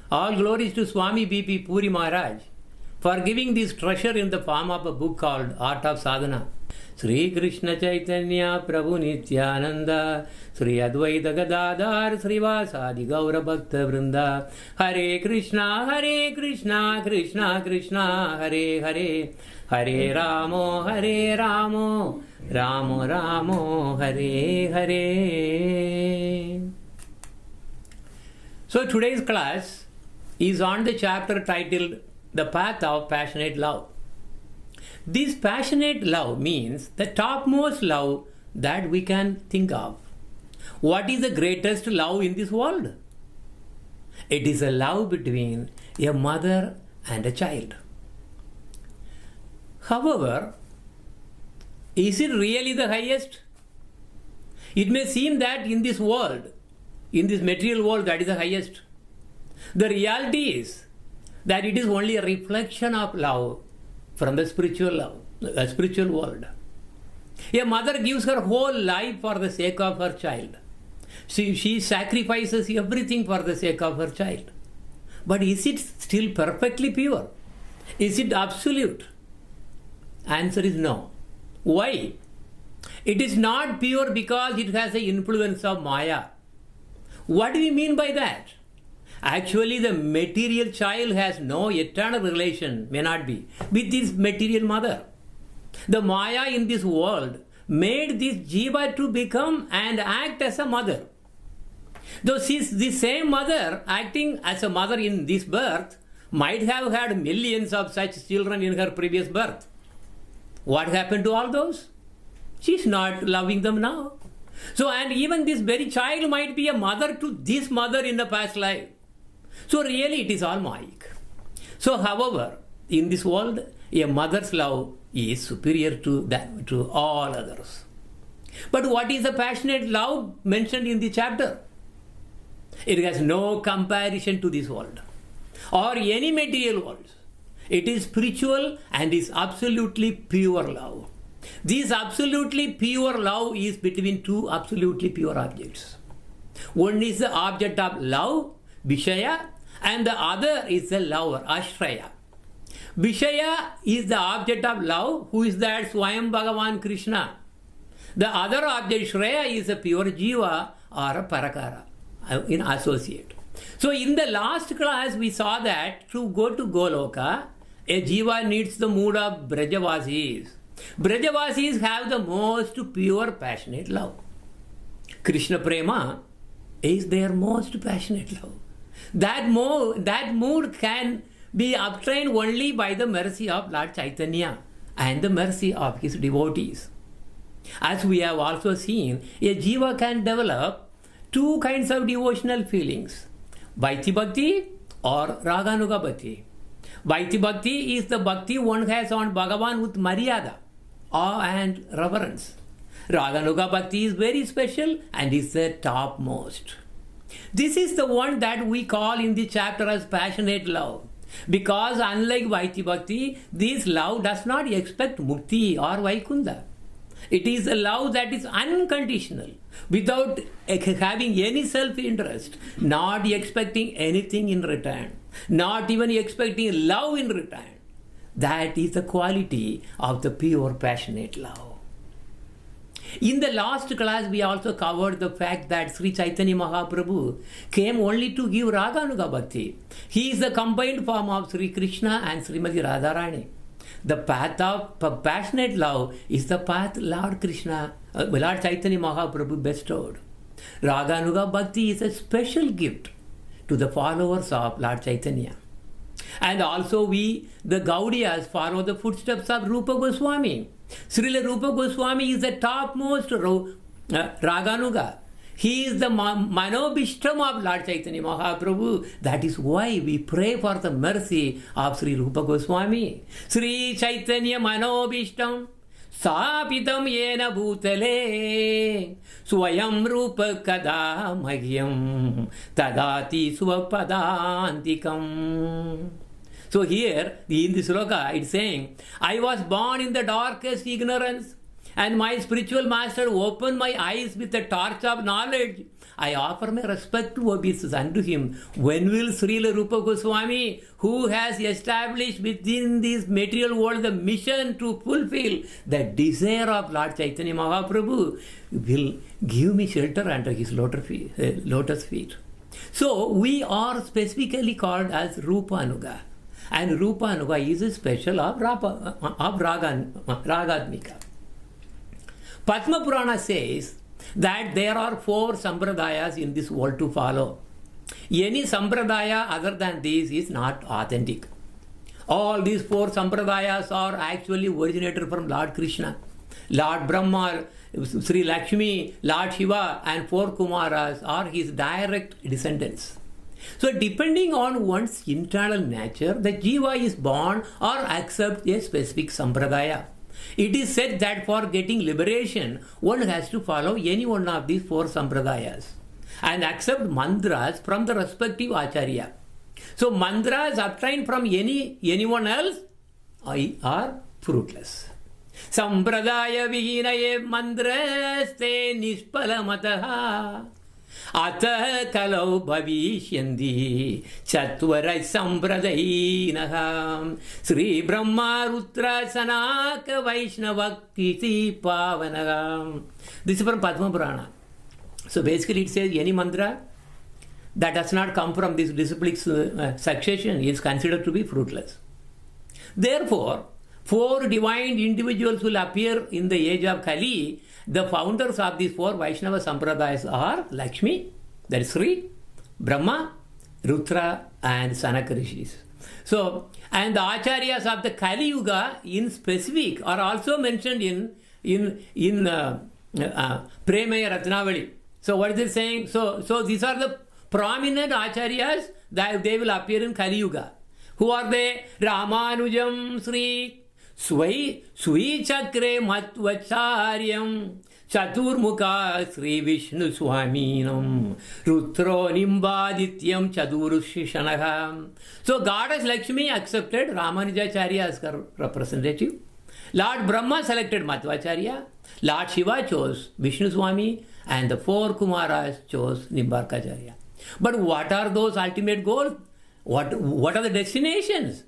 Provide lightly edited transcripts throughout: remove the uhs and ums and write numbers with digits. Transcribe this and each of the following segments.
All glories to Swami B.P. Puri Maharaj for giving this treasure in the form of a book called Art of Sadhana. Sri Krishna Chaitanya Prabhu Nityananda Sri Advaita Gadadhar Srivasadi Gaura Bhakta Vrinda Hare Krishna Krishna Krishna Hare Hare Hare Ramo Ramo Ramo Hare Hare. So today's class is on the chapter titled The Path of Passionate Love. This passionate love means the topmost love that we can think of. What is the greatest love in this world? It is a love between a mother and a child. However, is it really the highest? It may seem that in this world, in this material world, that is the highest. The reality is that it is only a reflection of love from the spiritual love, the spiritual world. A mother gives her whole life for the sake of her child. She sacrifices everything for the sake of her child. But is it still perfectly pure? Is it absolute? Answer is no. Why? It is not pure because it has the influence of Maya. What do we mean by that? Actually, the material child has no eternal relation, may not be, with his material mother. The Maya in this world made this Jiva to become and act as a mother. Though the same mother acting as a mother in this birth might have had millions of such children in her previous birth. What happened to all those? She's not loving them now. So, and even this very child might be a mother to this mother in the past life. So really it is all Mayic. So however, in this world, a mother's love is superior to all others. But what is the passionate love mentioned in the chapter? It has no comparison to this world or any material world. It is spiritual and is absolutely pure love. This absolutely pure love is between two absolutely pure objects. One is the object of love, Vishaya, and the other is the lover, Ashraya. Vishaya is the object of love, who is that Swayam Bhagavan Krishna. The other object, Shreya, is a pure Jiva or a Parakara, in associate. So in the last class, we saw that to go to Goloka, a Jiva needs the mood of Brajavasis. Brajavasis have the most pure passionate love. Krishna Prema is their most passionate love. That mood can be obtained only by the mercy of Lord Chaitanya and the mercy of his devotees. As we have also seen, a Jiva can develop two kinds of devotional feelings, Vaiti Bhakti or Raganuga Bhakti. Vaiti Bhakti is the bhakti one has on Bhagavan with Maryada, awe and reverence. Raganuga Bhakti is very special and is the topmost. This is the one that we call in the chapter as passionate love. Because unlike Vaiti Bhakti, this love does not expect Mukti or Vaikunda. It is a love that is unconditional, without having any self-interest, not expecting anything in return, not even expecting love in return. That is the quality of the pure passionate love. In the last class, we also covered the fact that Sri Chaitanya Mahaprabhu came only to give Raganuga Bhakti. He is the combined form of Sri Krishna and Srimati Radharani. The path of passionate love is the path Lord Krishna, Lord Chaitanya Mahaprabhu bestowed. Raganuga Bhakti is a special gift to the followers of Lord Chaitanya. And also we, the Gaudiyas, follow the footsteps of Rupa Goswami. Srila Rupa Goswami is the topmost Raganuga. He is the Manobishtam of Lord Chaitanya Mahaprabhu. That is why we pray for the mercy of Sri Rupa Goswami. Sri Chaitanya Manobishtam Sapitam Yena Bhutale Swayam Rupa Kada Magyam Tadati Swapadantikam. So here, in this sloka, it's saying, I was born in the darkest ignorance, and my spiritual master opened my eyes with the torch of knowledge. I offer my respectful obeisance unto him. When will Srila Rupa Goswami, who has established within this material world the mission to fulfill the desire of Lord Chaitanya Mahaprabhu, will give me shelter under his lotus feet? So we are specifically called as Rupanuga. And Rupanuga is a special of Ragadmika. Padma Purana says that there are 4 sampradayas in this world to follow. Any sampradaya other than these is not authentic. All these 4 sampradayas are actually originated from Lord Krishna. Lord Brahma, Sri Lakshmi, Lord Shiva and 4 Kumaras are his direct descendants. So depending on one's internal nature, the jiva is born or accepts a specific sampradaya. It is said that for getting liberation, one has to follow any one of these 4 sampradayas and accept mantras from the respective acharya. So mantras obtained from anyone else are fruitless. Sampradaya vihinaye mandraste nishpalamataha atah kalau bhavishyandi chatvarai sampradainaham Sri Brahma Rutra Sanaka Vaishnava Kiti Pavanagam. This is from Padma Purana. So basically it says any mantra that does not come from this disciplic succession is considered to be fruitless. Therefore, 4 divine individuals will appear in the age of Kali. The founders of these 4 Vaishnava Sampradayas are Lakshmi, that is Sri, Brahma, Rutra and Sanaka Rishis. So, and the Acharyas of the Kali Yuga in specific are also mentioned in Premaya Ratnavali. So what is it saying? So these are the prominent Acharyas that they will appear in Kali Yuga. Who are they? Ramanujam Sri Swai Chakre Matvacharyam Chaturmukha Sri Vishnu Swaminam Rutro Nimbadityam Chadurushishanaha. So Goddess Lakshmi accepted Ramanujacharya as her representative. Lord Brahma selected Madhvacharya. Lord Shiva chose Vishnu Swami and the 4 Kumaras chose Nimbarkacharya. But what are those ultimate goals? What are the destinations?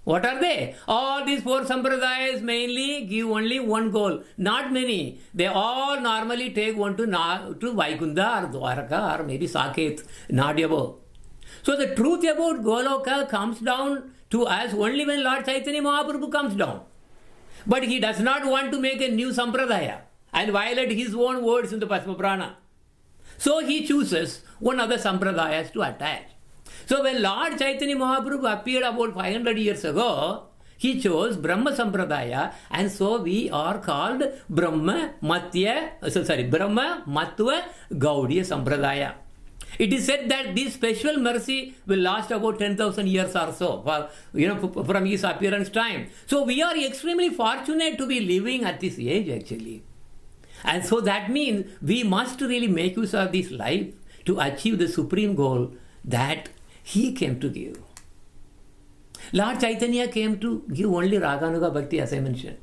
What are they? All these 4 sampradayas mainly give only one goal, not many. They all normally take one to Vaikunda or Dwaraka or maybe Saket, not above. So the truth about Goloka comes down to us only when Lord Chaitanya Mahaprabhu comes down. But he does not want to make a new sampradaya and violate his own words in the Padma Purana. So he chooses one of the sampradayas to attach. So when Lord Chaitanya Mahaprabhu appeared about 500 years ago, he chose Brahma Sampradaya, and so we are called Brahma Matva Gaudiya Sampradaya. It is said that this special mercy will last about 10,000 years or so, from his appearance time. So we are extremely fortunate to be living at this age actually. And so that means we must really make use of this life to achieve the supreme goal that he came to give. Lord Chaitanya came to give only Raganuga Bhakti, as I mentioned.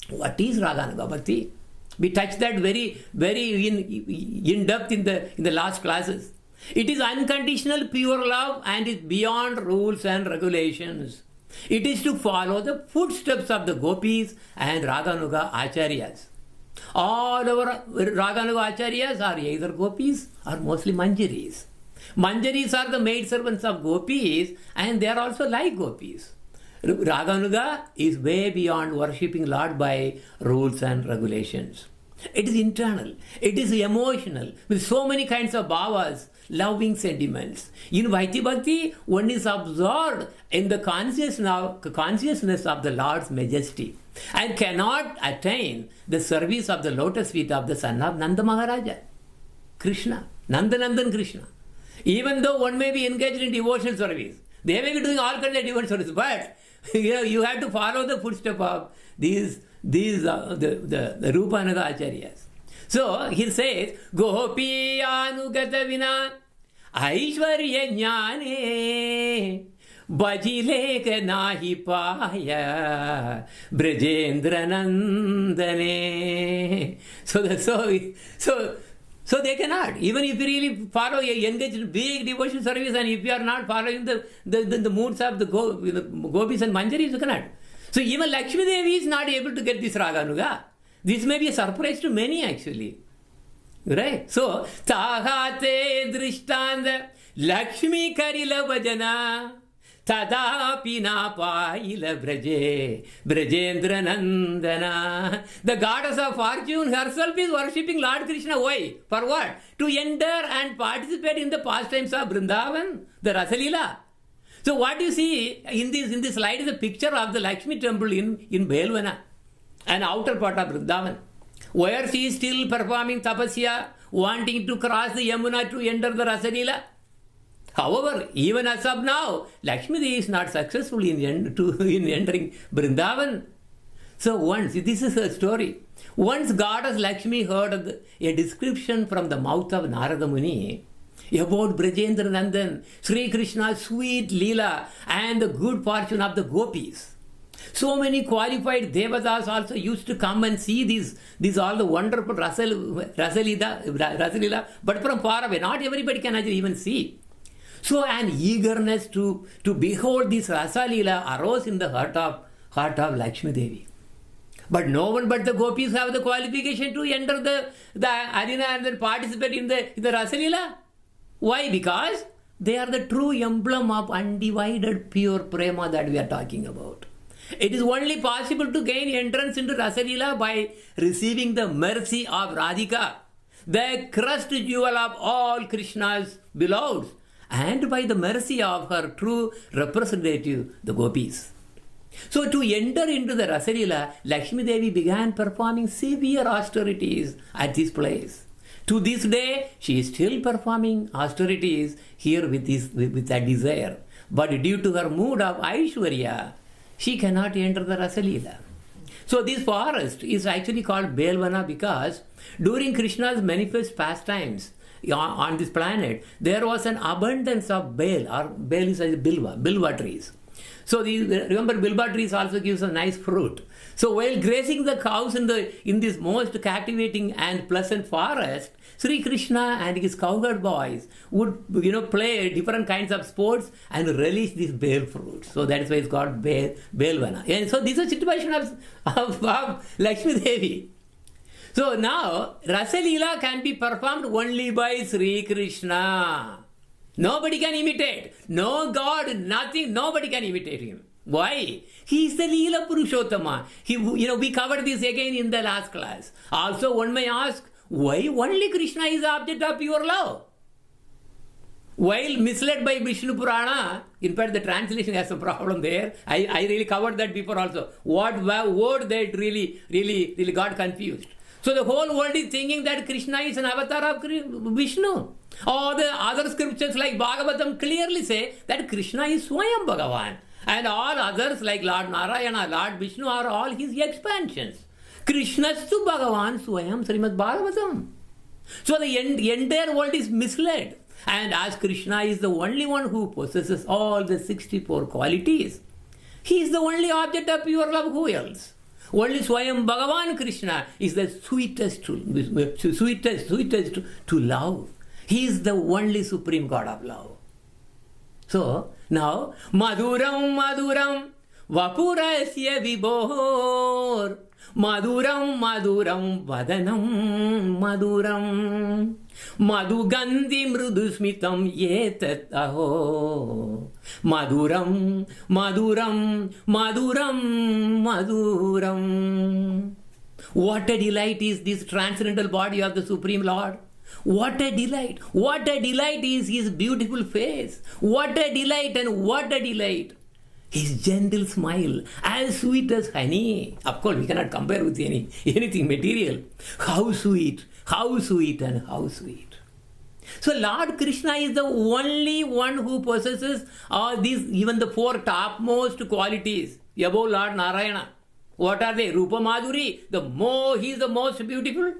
What is Raganuga Bhakti? We touched that very in depth in the last classes. It is unconditional pure love and is beyond rules and regulations. It is to follow the footsteps of the gopis and Raganuga Acharyas. All our Raganuga Acharyas are either gopis or mostly manjaris. Manjaris are the maidservants of gopis and they are also like gopis. Raganuga is way beyond worshipping Lord by rules and regulations. It is internal, it is emotional, with so many kinds of bhavas, loving sentiments. In Vaiti Bhakti, one is absorbed in the consciousness of the Lord's majesty and cannot attain the service of the lotus feet of the son of Nanda Maharaja, Krishna, Nandanandan Krishna. Even though one may be engaged in devotional service, they may be doing all kinds of devotional service, but you have to follow the footsteps of the Rupanuga Acharyas. So he says, Gopi Anugata Vina Aishwarya Jnane Bajileka Nahi Paya Brajendra Nandane. So So they cannot. Even if you really follow, engage in big devotion service, and if you are not following the moods of the gopis and manjaris, you cannot. So even Lakshmi Devi is not able to get this Raganuga. This may be a surprise to many actually. Right? So, Tahate Drishtanda Lakshmi Karila Bhajana Tadapi Napaila Braje Brajendra Nandana. The goddess of fortune herself is worshipping Lord Krishna. Why? For what? To enter and participate in the pastimes of Vrindavan, the Rasalila. So what you see in this slide is a picture of the Lakshmi temple in Belvana, an outer part of Vrindavan, where she is still performing tapasya, wanting to cross the Yamuna to enter the Rasalila. However, even as of now, Lakshmi Devi is not successful in entering Vrindavan. So once, this is a story. Once goddess Lakshmi heard a description from the mouth of Narada Muni about Brajendra Nandan, Sri Krishna's sweet Leela and the good fortune of the gopis. So many qualified devatas also used to come and see these all the wonderful Rasalila, but from far away. Not everybody can actually even see. So an eagerness to behold this Rasalila arose in the heart of Lakshmi Devi. But no one but the gopis have the qualification to enter the arena and then participate in the Rasalila. Why? Because they are the true emblem of undivided pure prema that we are talking about. It is only possible to gain entrance into Rasalila by receiving the mercy of Radhika, the crushed jewel of all Krishna's beloveds, and by the mercy of her true representative, the gopis. So to enter into the Rasalila, Lakshmi Devi began performing severe austerities at this place. To this day, she is still performing austerities here with that desire. But due to her mood of Aishwarya, she cannot enter the Rasalila. So this forest is actually called Belvana because during Krishna's manifest pastimes on this planet, there was an abundance of bel, or bel is like bilva trees. So remember, bilva trees also gives a nice fruit. So while grazing the cows in this most captivating and pleasant forest, Sri Krishna and his cowherd boys would play different kinds of sports and relish these bel fruits. So that is why it's called Belvana. And so this is a situation of Lakshmi Devi. So now Rasalila can be performed only by Sri Krishna. Nobody can imitate. No God, nothing, nobody can imitate him. Why? He is the Leela Purushottama. We covered this again in the last class. Also, one may ask, why only Krishna is the object of pure love? While misled by Vishnu Purana, in fact the translation has a problem there. I really covered that before also. What word that really got confused. So the whole world is thinking that Krishna is an avatar of Vishnu. Or the other scriptures like Bhagavatam clearly say that Krishna is Swayam Bhagavan. And all others like Lord Narayana, Lord Vishnu are all his expansions. Krishnastu Bhagavan Swayam Srimad Bhagavatam. So the entire world is misled. And as Krishna is the only one who possesses all the 64 qualities, he is the only object of pure love. Who else? Only Swayam Bhagavan Krishna is the sweetest to love. He is the only supreme God of love. So now Maduram Vapurasya Vibhor Maduram Vadanam Maduram Madhugandhi Mrudusmitam Yetat Aho Maduram What a delight is this transcendental body of the Supreme Lord. What a delight! What a delight is his beautiful face! What a delight and what a delight! His gentle smile, as sweet as honey. Of course, we cannot compare with anything material. How sweet and how sweet. So Lord Krishna is the only one who possesses all these, even the 4 topmost qualities above Lord Narayana. What are they? Rupa Madhuri, he is the most beautiful.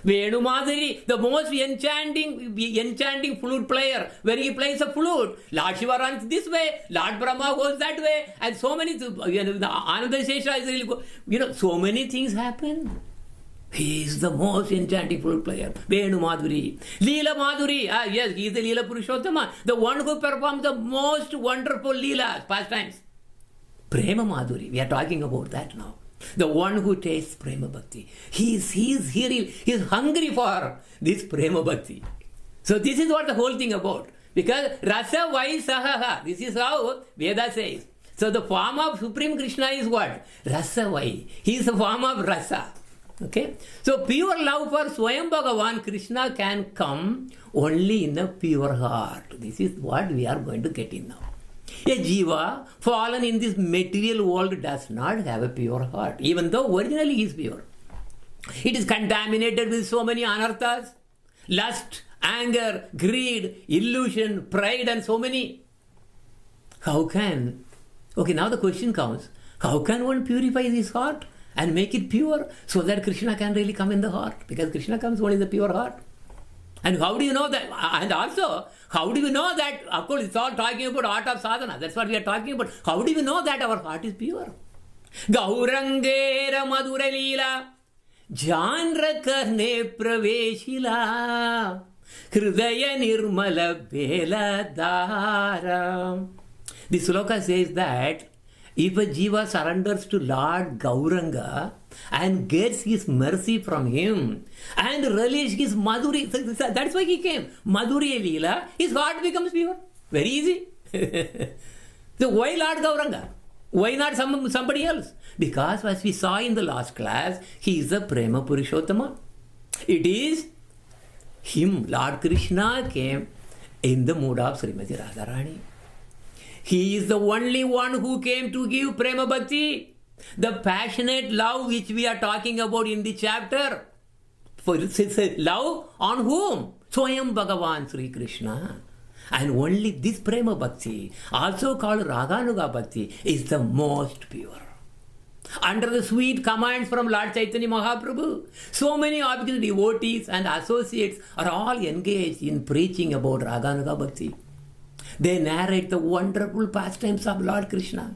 Venu Madhuri, the most enchanting flute player. When he plays a flute, Lord Shiva runs this way, Lord Brahma goes that way, and so many, the Ananda Shesha is really, so many things happen. He is the most enchanting flute player. Venu Madhuri. Leela Madhuri. Yes, he is the Leela Purushottama. The one who performs the most wonderful Leelas, pastimes. Prema Madhuri. We are talking about that now. The one who tastes Prema Bhakti. He is hungry for this Prema Bhakti. So this is what the whole thing about. Because Rasa Vai Sahaha. This is how Veda says. So the form of Supreme Krishna is what? Rasa Vai. He is the form of Rasa. Okay? So pure love for Swayam Bhagavan Krishna can come only in a pure heart. This is what we are going to get in now. A jiva fallen in this material world does not have a pure heart, even though originally he is pure. It is contaminated with so many anarthas, lust, anger, greed, illusion, pride, and so many. How can, okay, now the question comes, how can one purify his heart and make it pure so that Krishna can really come in the heart? Because Krishna comes only in the pure heart. And how do you know that? And also, how do you know that? Of course, it's all talking about art of sadhana. That's what we are talking about. How do you know that our heart is pure? Gaurangera madhura leela janra karne praveshila hridaya nirmala bela dara. The sloka says that if a jiva surrenders to Lord Gauranga and gets his mercy from him and relish his Madhuri, that's why he came. Madhuri Leela, his heart becomes pure. Very easy. So why Lord Gauranga? Why not somebody else? Because as we saw in the last class, he is the Prema Purushottama. It is him, Lord Krishna came in the mood of Srimati Radharani. He is the only one who came to give Prema Bhakti, the passionate love which we are talking about in the chapter. For love on whom? Swayam Bhagavan Sri Krishna. And only this Prema Bhakti, also called Raganuga Bhakti, is the most pure. Under the sweet commands from Lord Chaitanya Mahaprabhu, so many obscure devotees and associates are all engaged in preaching about Raganuga Bhakti. They narrate the wonderful pastimes of Lord Krishna.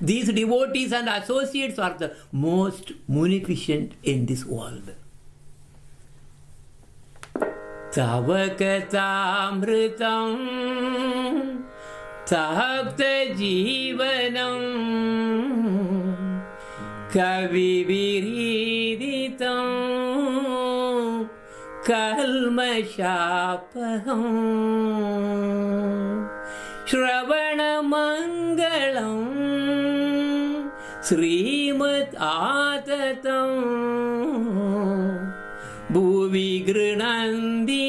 These devotees and associates are the most munificent in this world. Tavakatamritam tahapta jivanam kaviviriditam kalmashapaham Shravana Mangalam Srimat Atatam Bhuvi Grinandi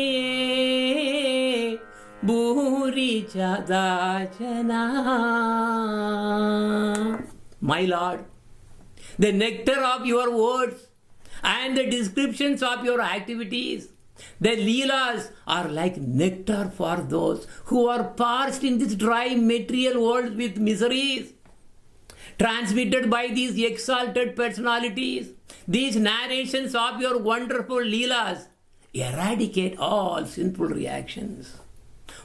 Bhuri Chadachana. My Lord, the nectar of your words and the descriptions of your activities, the Leelas are like nectar for those who are parched in this dry material world with miseries. Transmitted by these exalted personalities, these narrations of your wonderful Leelas eradicate all sinful reactions.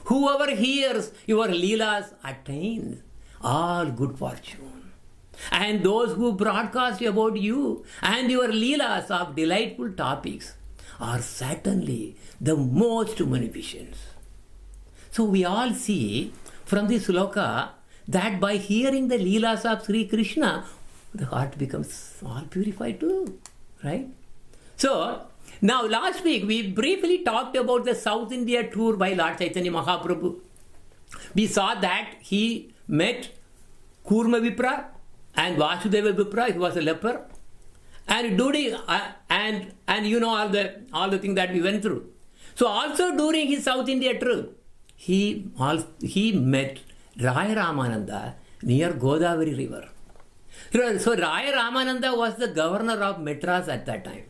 Whoever hears your Leelas attains all good fortune. And those who broadcast about you and your Leelas of delightful topics are certainly the most munificent. So we all see from this sloka that by hearing the Leelas of Sri Krishna, the heart becomes all purified too, right? So, now last week we briefly talked about the South India tour by Lord Chaitanya Mahaprabhu. We saw that he met Kurma Vipra and Vasudeva Vipra, he was a leper. And during and you know all the things that we went through. So also during his South India trip, he met Raya Ramananda near Godavari river. So Raya Ramananda was the governor of Madras at that time.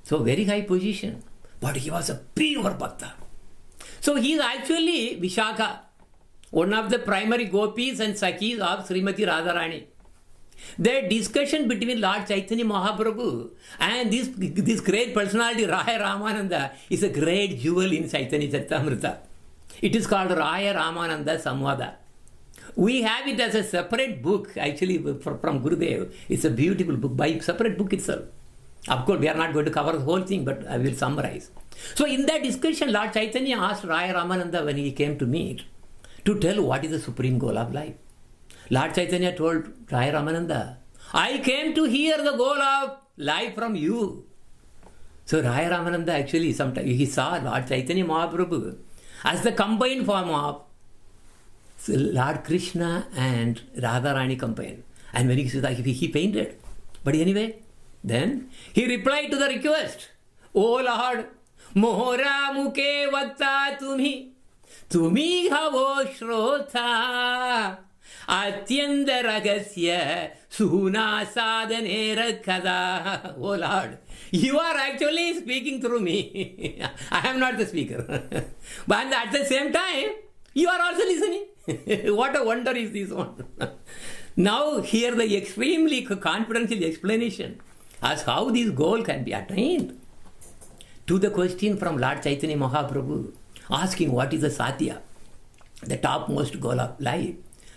So very high position. But he was a pure Bhakta. So he is actually Vishakha, one of the primary gopis and Sakhis of Srimati Radharani. The discussion between Lord Chaitanya Mahaprabhu and this great personality Raya Ramananda is a great jewel in Chaitanya Charitamrita. It is called Raya Ramananda Samvada. We have it as a separate book actually from Gurudev. It's a beautiful book by separate book itself. Of course, we are not going to cover the whole thing, but I will summarize. So in that discussion, Lord Chaitanya asked Raya Ramananda when he came to meet to tell what is the supreme goal of life. Lord Chaitanya told Raya Ramananda, I came to hear the goal of life from you. So Raya Ramananda actually, sometimes he saw Lord Chaitanya Mahaprabhu as the combined form of Lord Krishna and Radharani combined. And when he painted. But anyway, then he replied to the request, O Lord, Mohora muke vakta tumi havo shrotha, atyanda ragasya suhuna sadhane rakhada. Oh Lord, you are actually speaking through me. I am not the speaker. But at the same time, you are also listening. What a wonder is this one. Now hear the extremely confidential explanation as how this goal can be attained. To the question from Lord Chaitanya Mahaprabhu, asking what is the Satya, the topmost goal of life,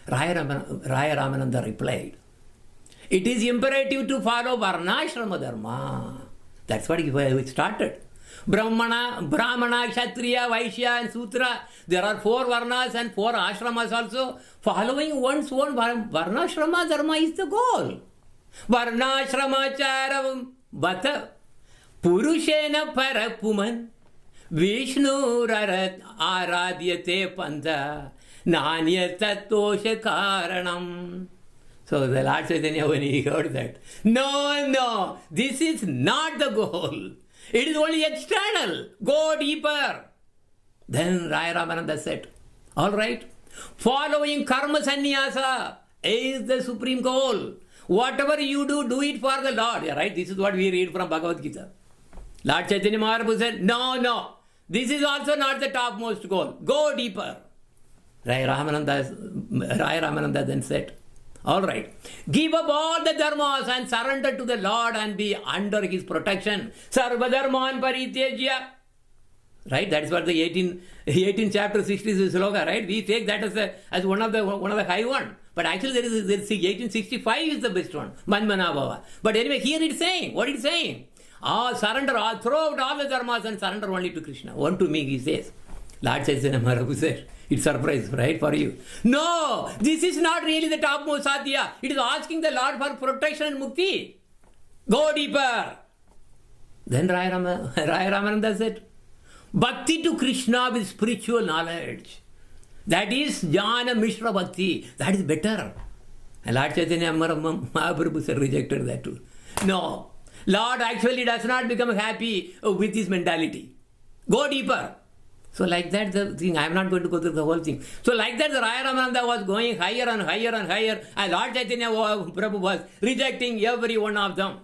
Raya Ramananda replied, it is imperative to follow Varnashrama Dharma. That's what he started. Brahmana, Kshatriya, Vaishya and Sutra. There are 4 Varnas and 4 Ashramas also. Following one's own Varnashrama Dharma is the goal. Varnashramacharam Bata Purushena Parapuman Vishnu Aradyate Panta Nanya Tatosha Karanam. So the Lord Chaitanya, when he heard that, no, this is not the goal. It is only external. Go deeper. Then Raya Ramananda said, all right, following karma sannyasa is the supreme goal. Whatever you do it for the Lord. Yeah, right? This is what we read from Bhagavad Gita. Lord Chaitanya Mahaprabhu said, no, this is also not the topmost goal. Go deeper. Raya Ramananda then said, all right, give up all the dharmas and surrender to the Lord and be under his protection. Sarva dharman parityajya. Right? That is what the 18 chapter 60 sloka, right? We take that as one of the high one. But actually there is 1865 is the best one. Manmana Bhava. But anyway, here it's saying, what it's saying? Surrender, throw out all the dharmas and surrender only to Krishna. One to me, he says. Lord Chaitanya Mahaprabhu said, it's surprise, right, for you. No, this is not really the topmost sadhya. It is asking the Lord for protection and mukti. Go deeper. Then Raya Ramananda said, Bhakti to Krishna with spiritual knowledge. That is Jnana Mishra Bhakti. That is better. And Lord Chaitanya Mahaprabhu said, rejected that too. No, Lord actually does not become happy with his mentality. Go deeper. So like that the thing, I am not going to go through the whole thing. So like that the Raya Ramananda was going higher and higher and higher, and Lord Chaitanya Prabhu was rejecting every one of them.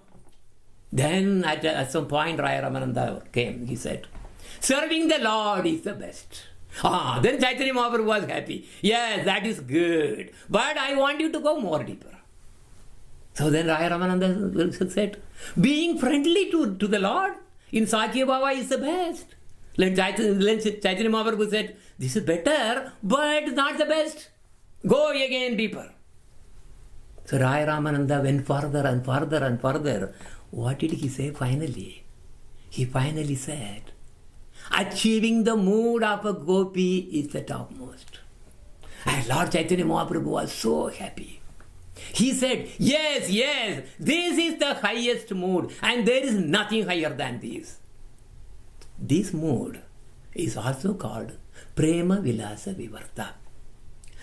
Then at some point Raya Ramananda came, he said, serving the Lord is the best. Then Chaitanya Mahaprabhu was happy. Yes, that is good. But I want you to go more deeper. So then Raya Ramananda said, being friendly to the Lord in Sakya Bhava is the best. Then Chaitanya Mahaprabhu said, this is better, but not the best. Go again deeper. So Raya Ramananda went further and further and further. What did he say finally? He finally said, achieving the mood of a gopi is the topmost. And Lord Chaitanya Mahaprabhu was so happy. He said, yes, this is the highest mood and there is nothing higher than this. This mood is also called Prema Vilasa Vivarta.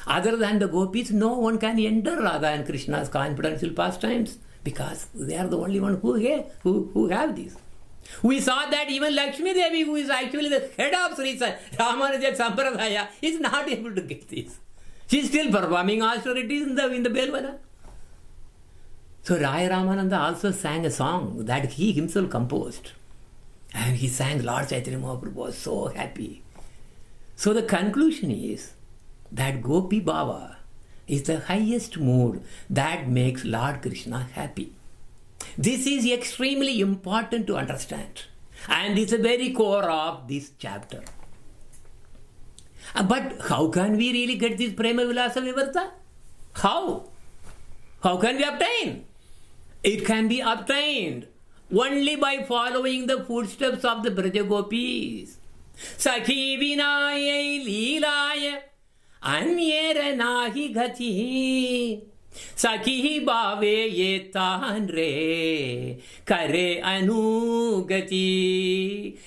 Other than the gopis, no one can enter Radha and Krishna's confidential pastimes because they are the only one who have this. We saw that even Lakshmi Devi, who is actually the head of Sri Ramanuja Sampradaya, is not able to get this. She is still performing austerities in the Belvada. So Raya Ramananda also sang a song that he himself composed. And he sang, Lord Chaitanya Mahaprabhu was so happy. So the conclusion is that Gopi Bhava is the highest mood that makes Lord Krishna happy. This is extremely important to understand. And it's the very core of this chapter. But how can we really get this Prema Vilasa Vivarta? How? How can we obtain? It can be obtained only by following the footsteps of the Braja Gopis. Sakhi vinaye leelaya anyera nahi gati. Sakhi bhave ye tanre kare anugati.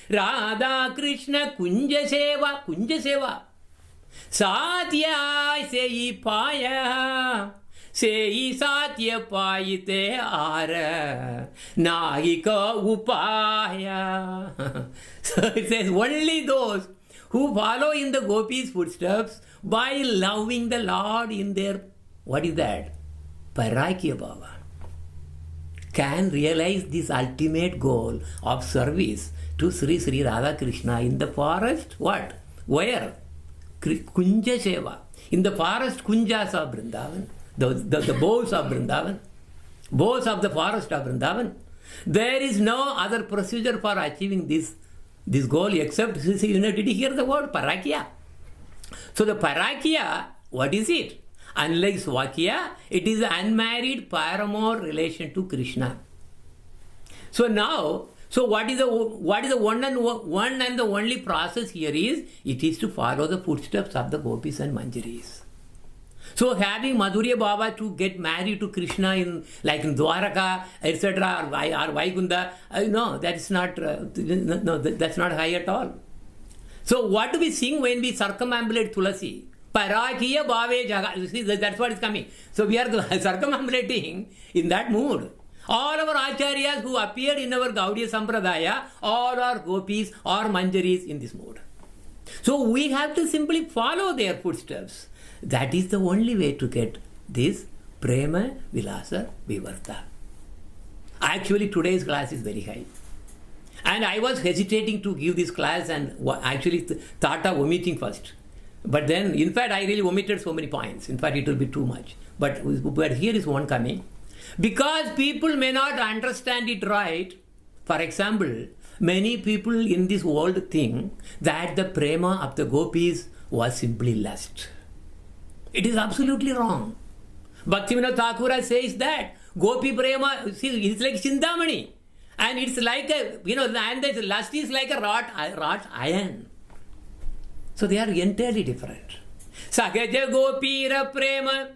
Radha Krishna kunja seva. Satya sei paya. Sei satya payite ara nahika upaya. So it says only those who follow in the gopis' footsteps by loving the Lord in their, what is that? Parakya Bhava, can realize this ultimate goal of service to Sri Sri Radha Krishna in the forest. What? Where? Kunja Seva. In the forest Kunjas of Vrindavan. The boughs of Vrindavan, boughs of the forest of Vrindavan. There is no other procedure for achieving this goal except, did you hear the word Parakya? So the Parakya, what is it? Unlike Swakya, it is an unmarried paramour relation to Krishna. So now, what is the one and the only process here is, it is to follow the footsteps of the gopis and manjaris. So having Madhurya Baba to get married to Krishna in Dwaraka, etc., or Vaikunda, no, that's not that's not high at all. So what do we sing when we circumambulate Tulasi? Parakiya Bhave Jaga. You see, that's what is coming. So we are circumambulating in that mood. All our acharyas who appeared in our Gaudiya Sampradaya, all are gopis or manjaris in this mood. So we have to simply follow their footsteps. That is the only way to get this Prema Vilasa Vivarta. Actually, today's class is very high. And I was hesitating to give this class and actually thought of omitting first. But then, in fact, I really omitted so many points. In fact, it will be too much. But here is one coming. Because people may not understand it right. For example, many people in this world think that the Prema of the gopis was simply lust. It is absolutely wrong. Bhaktivinoda Thakura says that Gopi Prema, see, it's like Chintamani. And it's like and the lust is like a wrought iron. So they are entirely different. Sagaja Gopira Prema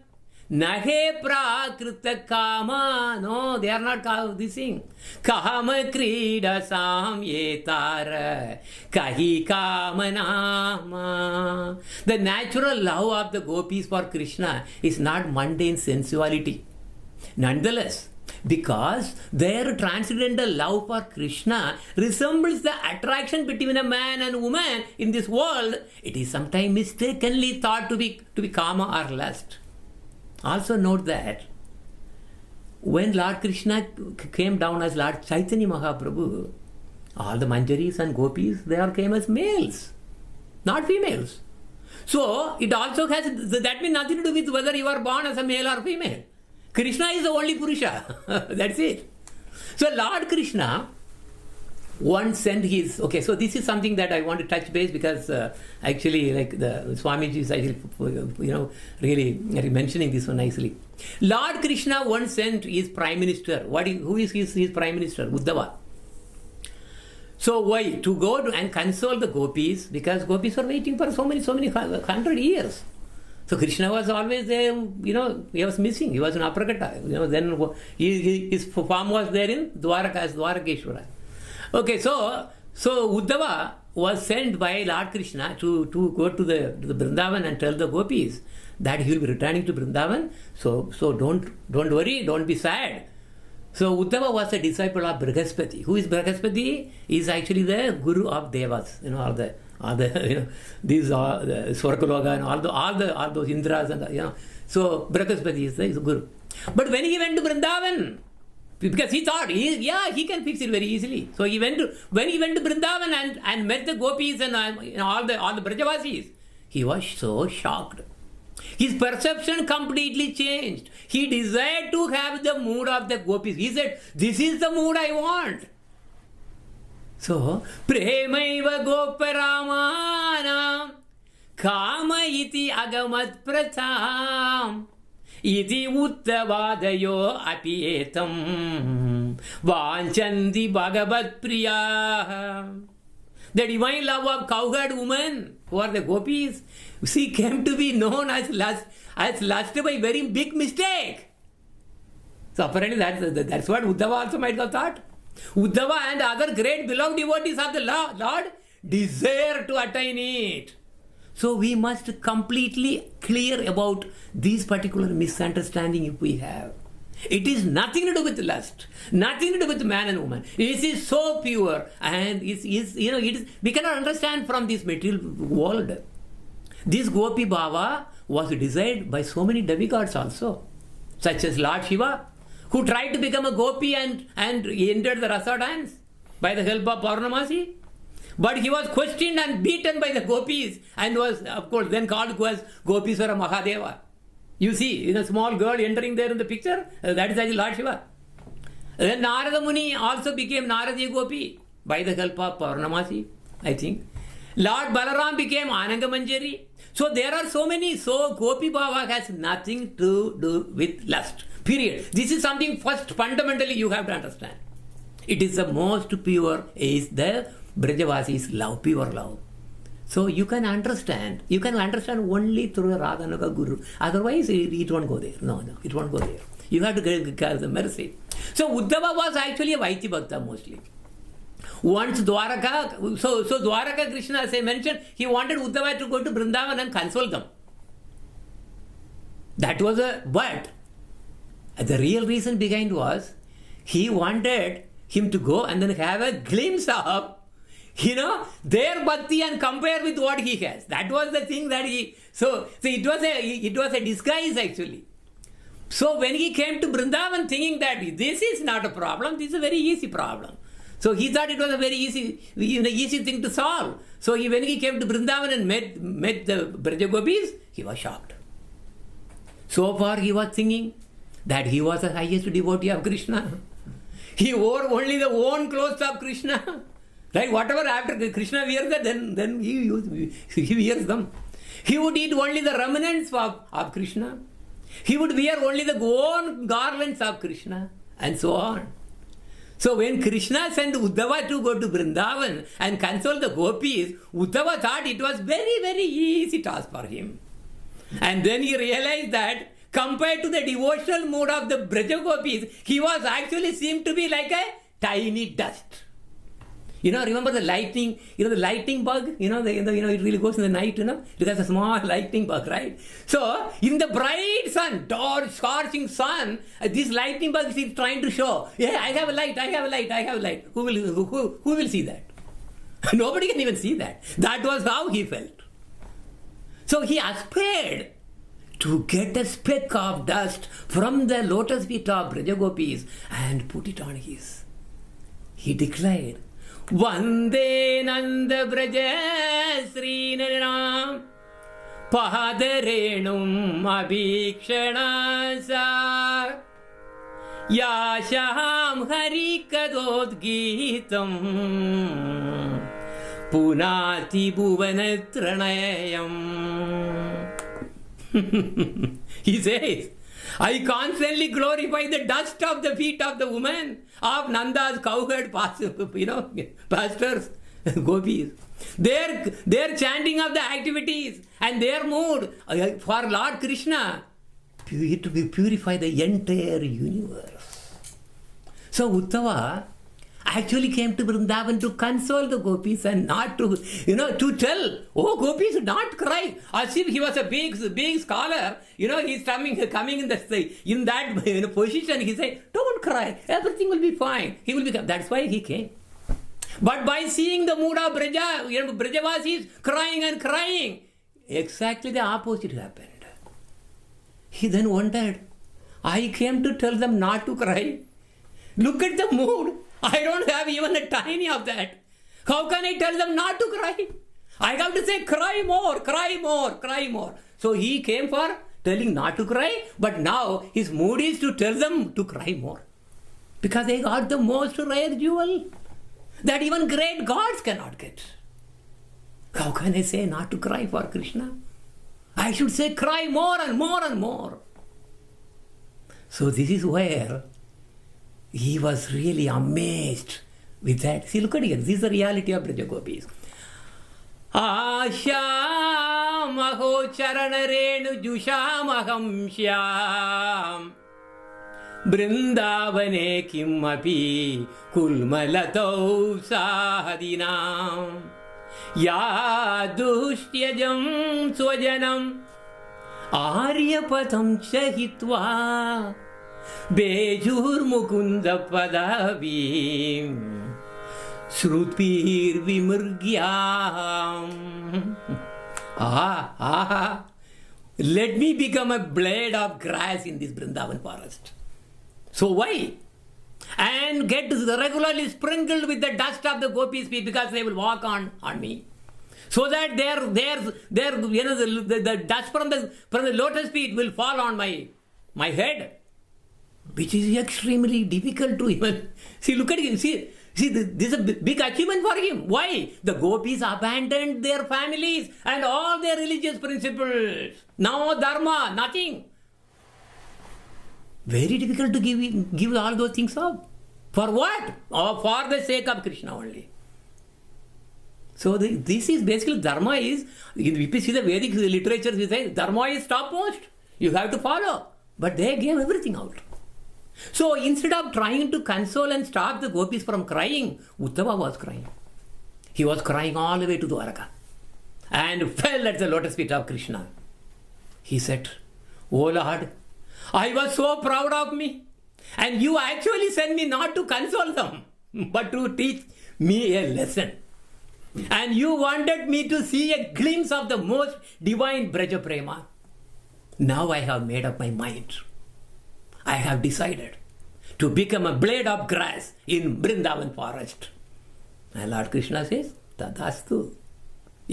Nahe Prakrita Kama. No, they are not this thing. Kama Krida Sam Yetara Kahi Kamanama. The natural love of the gopis for Krishna is not mundane sensuality. Nonetheless, because their transcendental love for Krishna resembles the attraction between a man and woman in this world, it is sometimes mistakenly thought to be kama or lust. Also note that when Lord Krishna came down as Lord Chaitanya Mahaprabhu, all the manjaris and gopis, they all came as males, not females. So it also has, that means nothing to do with whether you are born as a male or female. Krishna is the only Purusha. That's it. So Lord Krishna once sent his, okay, so this is something that I want to touch base because actually like the Swamiji is actually, really mentioning this one nicely. Lord Krishna once sent his prime minister. Who is his prime minister? Uddhava. So why? To go and console the gopis, because gopis were waiting for so many 100 years. So Krishna was always there, he was missing. He was in Aprakata. Then his form was there in Dwaraka as Dwarakeshwara. Okay, so Uddhava was sent by Lord Krishna to go to the Vrindavan and tell the gopis that he will be returning to Vrindavan. So don't worry, don't be sad. So Uddhava was a disciple of Brihaspati. Who is Brihaspati? He is actually the guru of Devas. These are the Swargaloka and all those Indras and So Brihaspati is the guru. But when he went to Vrindavan, because he thought he can fix it very easily. So when he went to Vrindavan and met the gopis and all the Brajavasis, he was so shocked. His perception completely changed. He desired to have the mood of the gopis. He said, this is the mood I want. So, Premaiva Goparamanam Kama iti agamat pratham Iti uttavadayo apietam Vanchanti Bhagavat Priya. The divine love of cowherd women, who are the gopis, she came to be known as lust by very big mistake. So apparently that's what Uddhava also might have thought. Uddhava and other great beloved devotees of the Lord desire to attain it. So we must completely clear about these particular misunderstanding if we have. It is nothing to do with lust, nothing to do with man and woman. It is so pure, and we cannot understand from this material world. This Gopi Bhava was desired by so many demigods also, such as Lord Shiva, who tried to become a gopi and entered the rasa dance by the help of Purnamasi. But he was questioned and beaten by the gopis and was, of course, then called as Gopiswara Mahadeva. You see, a small girl entering there in the picture, that is actually Lord Shiva. Then Narada Muni also became Naradi Gopi by the help of Purnamasi, I think. Lord Balaram became Ananga Manjari. So there are so many, so Gopi Bhava has nothing to do with lust. Period. This is something first fundamentally you have to understand. It is the most pure, is the Brajavasi's love, pure love. So you can understand only through a Radhanaga Guru. Otherwise, it won't go there. No, it won't go there. You have to get the mercy. So Uddhava was actually a Vaiti Bhakta mostly. Once Dwaraka, so Dwaraka Krishna, as I mentioned, he wanted Uddhava to go to Vrindavan and console them. That was but the real reason behind was, he wanted him to go and then have a glimpse of, their bhakti and compare with what he has. That was the thing that so it was a disguise actually. So when he came to Vrindavan thinking that this is not a problem, this is a very easy problem. So he thought it was a very easy thing to solve. So when he came to Vrindavan and met the Braja Gopis, he was shocked. So far he was thinking that he was the highest devotee of Krishna. He wore only the own clothes of Krishna. Right? Whatever after Krishna wears that, then he wears them. He would eat only the remnants of Krishna. He would wear only the own garlands of Krishna, and so on. So when Krishna sent Uddhava to go to Vrindavan and console the gopis, Uddhava thought it was very, very easy task for him. And then he realized that compared to the devotional mood of the Braja Gopis, he was actually seemed to be like a tiny dust. Remember the lightning, the lightning bug, it really goes in the night, it has a small lightning bug, right? So, in the bright sun, dark, scorching sun, this lightning bug is trying to show, yeah, I have a light. Who will see that? Nobody can even see that. That was how he felt. So, he aspired to get a speck of dust from the lotus feet of Braja Gopis and put it on his. He declared, Vande Nanda Braja Sri Naram Padarenum Abhikshanasa Yashaham Harikadod Geetam Punati Bhuvanatranayam. He says, I constantly glorify the dust of the feet of the women of Nanda's cowherd pastors, gopis. Their chanting of the activities and their mood for Lord Krishna to purify the entire universe. So Uddhava actually came to Vrindavan to console the gopis and not to, to tell, oh, gopis, not cry. As if he was a big scholar, he's coming in that position. He said, don't cry, everything will be fine. He will become. That's why he came. But by seeing the mood of Brajavasis crying and crying, exactly the opposite happened. He then wondered, I came to tell them not to cry. Look at the mood. I don't have even a tiny of that. How can I tell them not to cry? I have to say, cry more, cry more, cry more. So he came for telling not to cry, but now his mood is to tell them to cry more. Because they got the most rare jewel that even great gods cannot get. How can I say not to cry for Krishna? I should say cry more and more and more. So this is where he was really amazed with that. See, look at it. This is the reality of Braja Gopis. Ashamaho charanarenu jushamaham shyam Brindavane kimapi kulmalatau sahadinam Ya dushyajam swajanam Aryapatam chahitva Bejur mukunda padavim Shrutpir vimurgyam Let me become a blade of grass in this Vrindavan forest. So why? And get regularly sprinkled with the dust of the gopis' feet because they will walk on me. So that the dust from the lotus feet will fall on my head, which is extremely difficult to even see. Look at him. See, this is a big achievement for him. Why? The gopis abandoned their families and all their religious principles. No dharma, nothing. Very difficult to give all those things up. For what? Or for the sake of Krishna only. So this is basically dharma is, if you see the Vedic literature, we say dharma is topmost. You have to follow. But they gave everything out. So instead of trying to console and stop the gopis from crying, Uddhava was crying. He was crying all the way to Dwaraka and fell at the lotus feet of Krishna. He said, "Oh Lord, I was so proud of me, and you actually sent me not to console them, but to teach me a lesson. And you wanted me to see a glimpse of the most divine Braja Prema. Now I have made up my mind. I have decided to become a blade of grass in Vrindavan forest." And Lord Krishna says, "Tadastu."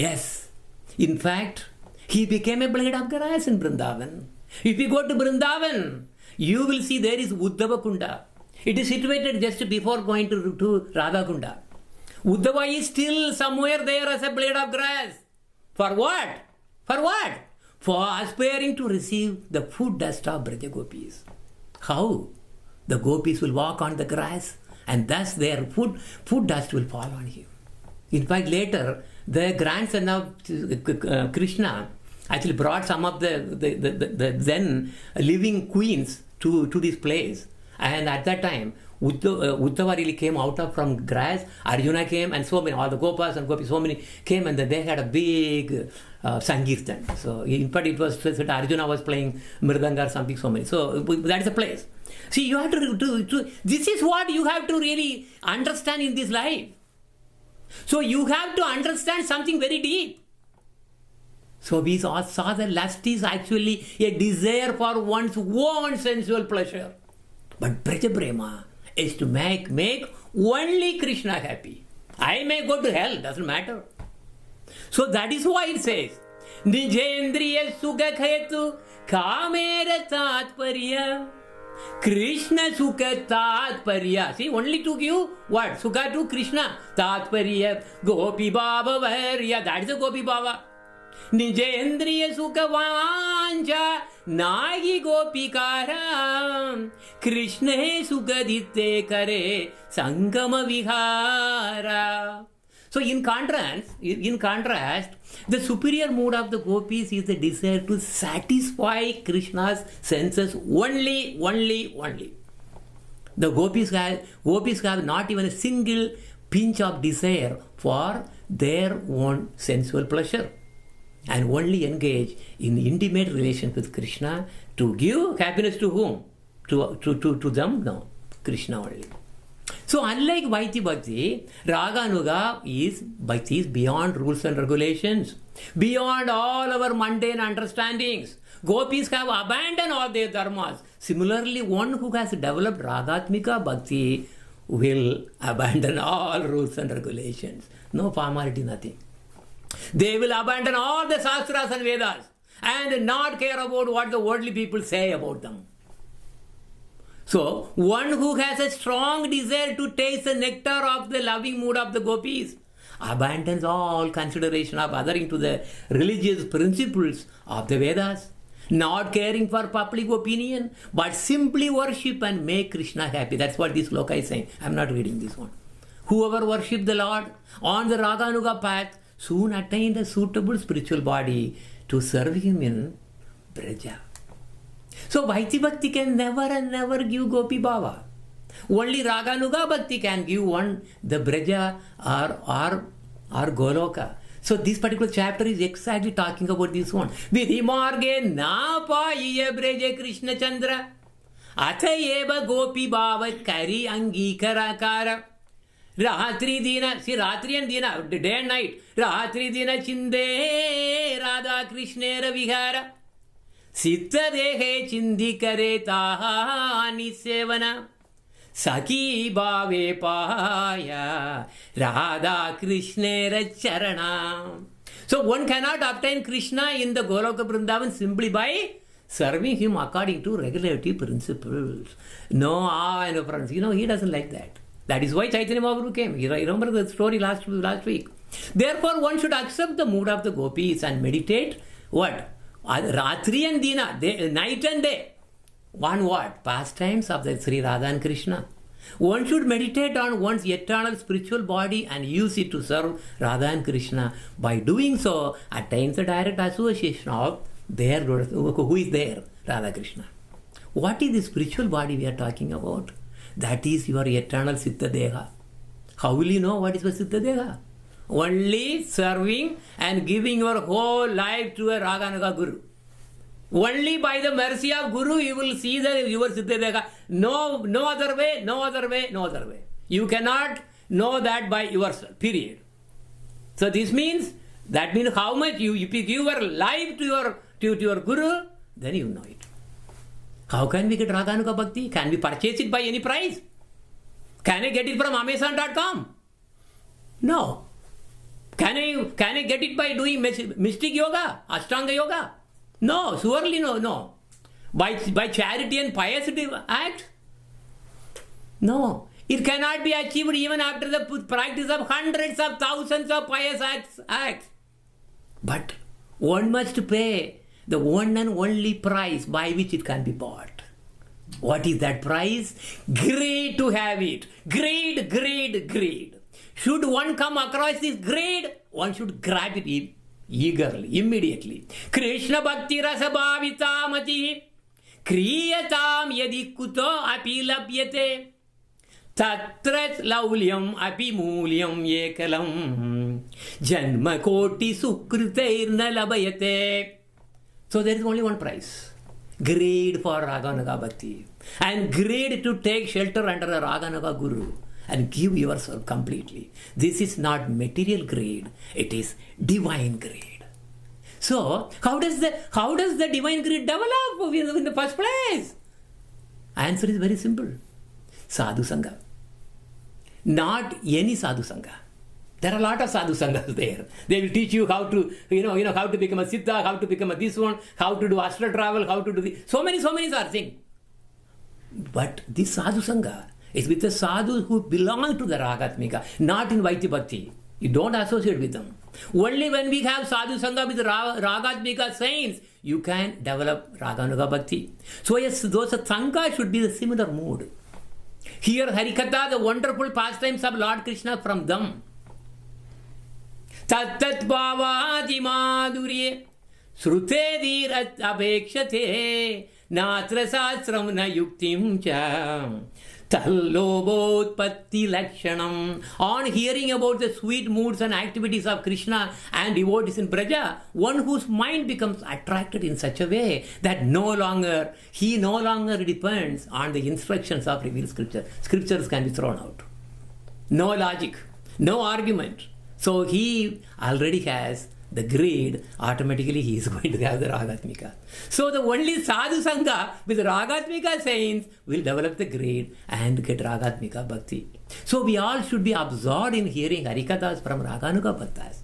Yes, in fact, he became a blade of grass in Vrindavan. If you go to Vrindavan, you will see there is Uddhava Kunda. It is situated just before going to Radha Kunda. Uddhava is still somewhere there as a blade of grass. For what? For what? For aspiring to receive the food dust of Braja Gopis. How? The gopis will walk on the grass and thus their food dust will fall on him. In fact, later, the grandson of Krishna actually brought some of the then living queens to this place. And at that time, Uddhava really came out from grass. Arjuna came, and so many, all the gopas and gopis, so many came, and they had a big Sankirtan. So in fact, it was said Arjuna was playing Mridanga or something, so many. So that is the place. See, you have to this is what you have to really understand in this life. So you have to understand something very deep. So we saw that lust is actually a desire for one's own sensual pleasure. But Braja Prema is to make only Krishna happy. I may go to hell, doesn't matter. So that is why it says, Nijendriya Sukha Khetu Kamera Tatparya Krishna Sukha Tatparya. See, only to give what? Sukha to Krishna. Tatparya Gopi Baba Varya. That is a Gopi Baba. Nijendriya Sukha Vancha Nagi Gopikara Krishna Sukaditte Kare Sangama Vihara. So in contrast, the superior mood of the gopis is the desire to satisfy Krishna's senses only. The gopis have not even a single pinch of desire for their own sensual pleasure, and only engage in intimate relations with Krishna to give happiness to whom? To them? No, Krishna only. So unlike Vaiti Bhakti, Raganuga is Bhakti is beyond rules and regulations, beyond all our mundane understandings. Gopis have abandoned all their dharmas. Similarly, one who has developed Ragatmika Bhakti will abandon all rules and regulations. No formality, nothing. They will abandon all the Shastras and Vedas and not care about what the worldly people say about them. So, one who has a strong desire to taste the nectar of the loving mood of the gopis abandons all consideration of adhering to the religious principles of the Vedas not caring for public opinion, but simply worship and make Krishna happy. That's what this sloka is saying. I'm not reading this one. Whoever worship the Lord on the Raganuga path soon attain the suitable spiritual body to serve him in Braja. So Vaiti Bhakti can never and never give Gopi Bhava. Only Raganuga Bhakti can give one the Braja or Goloka. So this particular chapter is exactly talking about this one. Vidhi marge na paiye Braja Krishna Chandra athayeva Gopi Bhava kari angikarakara. Rahatri Dina, see Ratri and Dina, day and night. Rahatri Dina Chinde Radha Krishnera Vihara. Sitta Dehe Chindi Kare Tahani Sevana. Saki Bhave Paya Radha Krishnera Charana. So one cannot obtain Krishna in the Goloka Vrindavan simply by serving him according to regularity principles. No, friends, he doesn't like that. That is why Chaitanya Mahaprabhu came. You remember the story last week. Therefore, one should accept the mood of the gopis and meditate. What? Ratri and Dina, night and day. On what? Pastimes of the Sri Radha and Krishna. One should meditate on one's eternal spiritual body and use it to serve Radha and Krishna. By doing so, attains the direct association of their who is there, Radha Krishna. What is the spiritual body we are talking about? That is your eternal Siddha Deha. How will you know what is your Siddha Deha? Only serving and giving your whole life to a Raganuga Guru. Only by the mercy of Guru you will see your Siddha Deha. No other way, no other way, no other way. You cannot know that by yourself, period. So this means, how much if you give your life to your Guru, then you know it. How can we get Raganuga Bhakti? Can we purchase it by any price? Can I get it from Amazon.com? No. Can I get it by doing mystic yoga, Ashtanga yoga? No, surely no. By charity and piety act? No. It cannot be achieved even after the practice of hundreds of thousands of pious acts. But one must pay the one and only price by which it can be bought. What is that price? Greed to have it. Greed. Should one come across this greed, one should grab it eagerly, immediately. Krishna Bhakti Rasa Bhavitamati Kriyatam Yadi Kuto Api Labhyate Tatrat Laulyam Api Mulyam Yekalam Janma Koti Sukritairna Labhayate. So there is only one price. Greed for Raganuga Bhakti. And greed to take shelter under a Raganuga Guru and give yourself completely. This is not material greed. It is divine greed. So how does the divine greed develop in the first place? Answer is very simple. Sadhu Sangha. Not any Sadhu Sangha. There are a lot of sadhu sanghas there. They will teach you how to, how to become a siddha, how to become a this one, how to do astral travel, how to do this. So many are things. But this sadhu sangha is with the sadhus who belong to the Ragatmika, not in Vaiti Bhakti. You don't associate with them. Only when we have sadhu sangha with Ragatmika saints, you can develop Raganuga Bhakti. So yes, those sangha should be the similar mood. Hear Harikatha, the wonderful pastimes of Lord Krishna from them. Tattat bhavadi madhurye srute dhirat abhekshate natra sastram na yuktim cha tallobotpatti lakshanam. On hearing about the sweet moods and activities of Krishna and devotees in Braja, one whose mind becomes attracted in such a way that he no longer depends on the instructions of revealed scripture. Scriptures can be thrown out. No logic, no argument. So he already has the greed, automatically he is going to have the Ragatmika. So the only sadhu sangha with Ragatmika saints will develop the greed and get Ragatmika Bhakti. So we all should be absorbed in hearing Harikathas from Raganuga Bhaktas.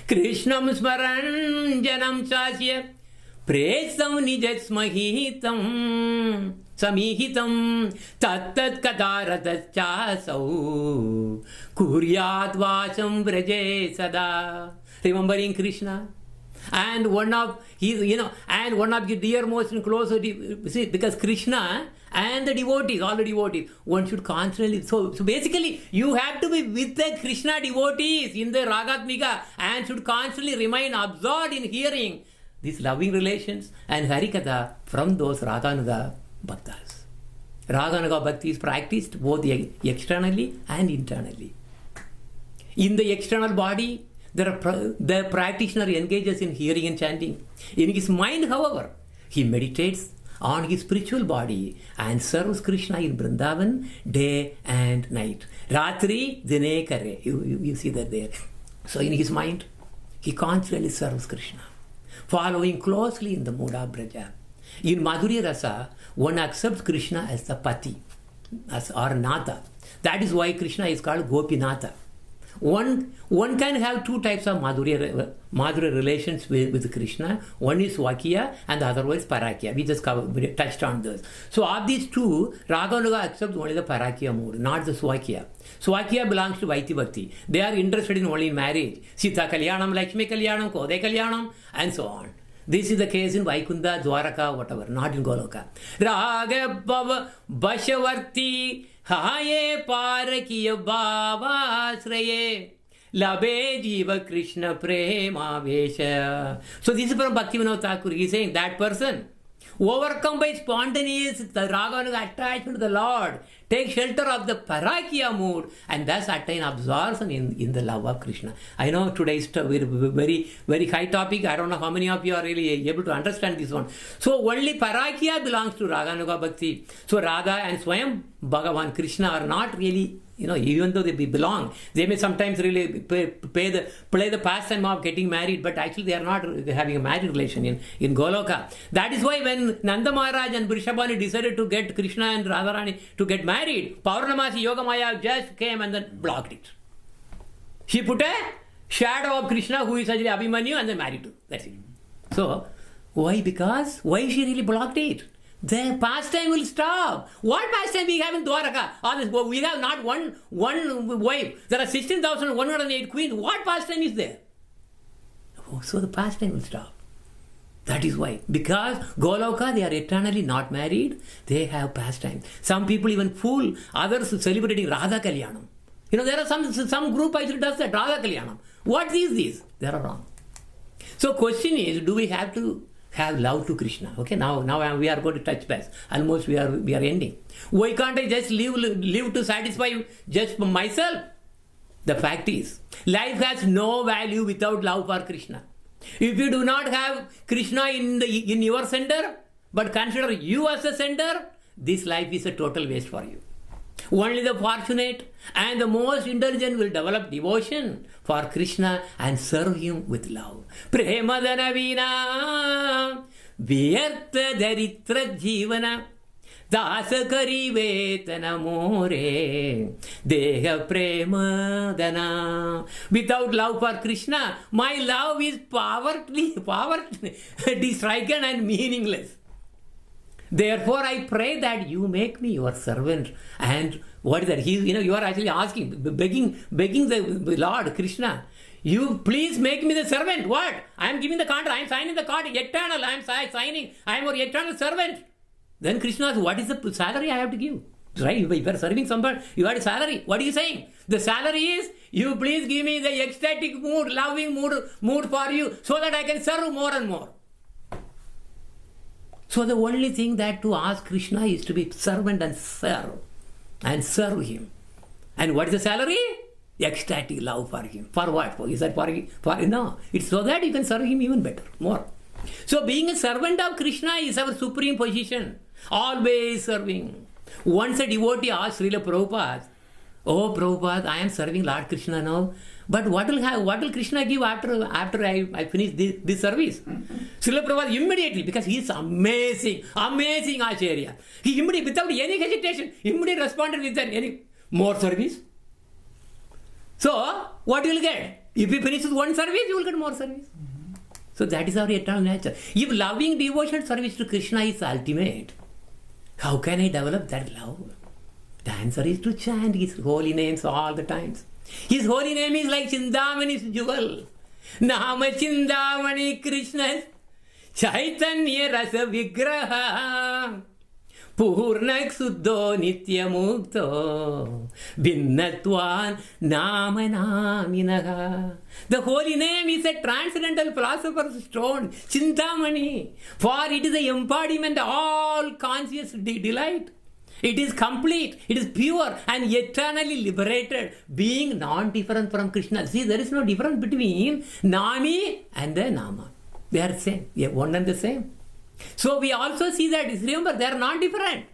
Krishnam smaran janam chasya presam nijat smahitam samihitam tattat kataratat chasau kuryat vasam vraje sada. Remembering Krishna, And one of his, and one of the dearmost and closest, see, because Krishna and the devotees, all the devotees, one should constantly, so basically you have to be with the Krishna devotees in the Ragatmika and should constantly remain absorbed in hearing these loving relations and Harikatha from those Raganuga Bhaktas. Raganuga Bhakti is practiced both externally and internally. In the external body, the practitioner engages in hearing and chanting. In his mind, however, he meditates on his spiritual body and serves Krishna in Vrindavan day and night. Ratri dine kare. You see that there. So in his mind, he constantly serves Krishna, following closely in the mood of Braja. In Madhurya Rasa, one accepts Krishna as the Pati, or Natha. That is why Krishna is called Gopinatha. One can have two types of Madhurya relations with Krishna. One is Swakya and the other one is Parakya. We just touched on this. So of these two, Raganuga accepts only the Parakya mood, not the Swakya. Swakya belongs to Vaiti Bhakti. They are interested in only marriage. Sita Kalyanam, Lakshmi Kalyanam, Kodai Kalyanam, and so on. This is the case in Vaikunda, Dwaraka, whatever, not in Goloka. Raga Bhava Bashavarti Haye Parakiya Bhava Sraye Labe Jiva Krishna Prema Vesha. So this is from Bhaktivinoda Thakur. He is saying that person overcome by spontaneous Raganuga attachment to the Lord, take shelter of the Parakya mood, and thus attain absorption in the love of Krishna. I know today's very, very high topic. I don't know how many of you are really able to understand this one. So only Parakya belongs to Raganuga Bhakti. So Radha and Swayam Bhagavan Krishna are not really, even though they belong, they may sometimes really play the pastime of getting married, but actually they are not having a married relation in Goloka. That is why when Nanda Maharaj and Vrishabhani decided to get Krishna and Radharani to get married, Paurnamasi Yogamaya just came and then blocked it. She put a shadow of Krishna, who is actually Abhimanyu, and then married to. That's it. So, why? Because, why she really blocked it? The pastime will stop. What pastime we have in Dwaraka? We have not one wife. There are 16,108 queens. What pastime is there? Oh, so the pastime will stop. That is why. Because Goloka, they are eternally not married. They have pastime. Some people even fool others celebrating Radha Kalyanam. There are some group actually does that, Radha Kalyanam. What is this? They are wrong. So question is, do we have to have love to Krishna? Okay, now we are going to touch base. Almost we are ending. Why can't I just live to satisfy just myself? The fact is, life has no value without love for Krishna. If you do not have Krishna in your center, but consider you as a center, this life is a total waste for you. Only the fortunate and the most intelligent will develop devotion for Krishna and serve him with love. Premadana vina vyartha daritra jivana dasakari vetana more deha premadana. Without love for Krishna, my love is poverty stricken and meaningless. Therefore, I pray that you make me your servant. And what is that? You are actually asking, begging the Lord Krishna, you please make me the servant. What? I am giving the contract. I am signing the contract. Eternal. I am signing. I am your eternal servant. Then Krishna asks, what is the salary I have to give? Right? If you are serving somebody, you have a salary. What are you saying? The salary is, you please give me the ecstatic mood, loving mood for you, so that I can serve more and more. So the only thing that to ask Krishna is to be servant and serve him. And what is the salary? Ecstatic love for him. For what? Is that for no? It's so that you can serve him even better, more. So being a servant of Krishna is our supreme position. Always serving. Once a devotee asked Srila Prabhupada, oh Prabhupada, I am serving Lord Krishna now, but what will Krishna give after I finish this service? Srila Prabhupada immediately, because he is amazing Acharya, he immediately, without any hesitation, immediately responded with any more service. So what you will get? If you finish with one service, you will get more service. So that is our eternal nature. If loving devotion service to Krishna is ultimate, how can I develop that love? The answer is to chant his holy names all the times. His holy name is like Chindamani's jewel. नाम चिंतामणि कृष्ण चैतन्य रस विग्रह पूर्ण शुद्धो नित्य मुक्तो भिन्नत्वान् नाम नामिनः. The holy name is a transcendental philosopher's stone, Chintamani, for it is the embodiment of all conscious delight. It is complete, it is pure and eternally liberated, being non-different from Krishna. See, there is no difference between Nami and the Nama. They are same, they are one and the same. So we also see that, remember, they are not different.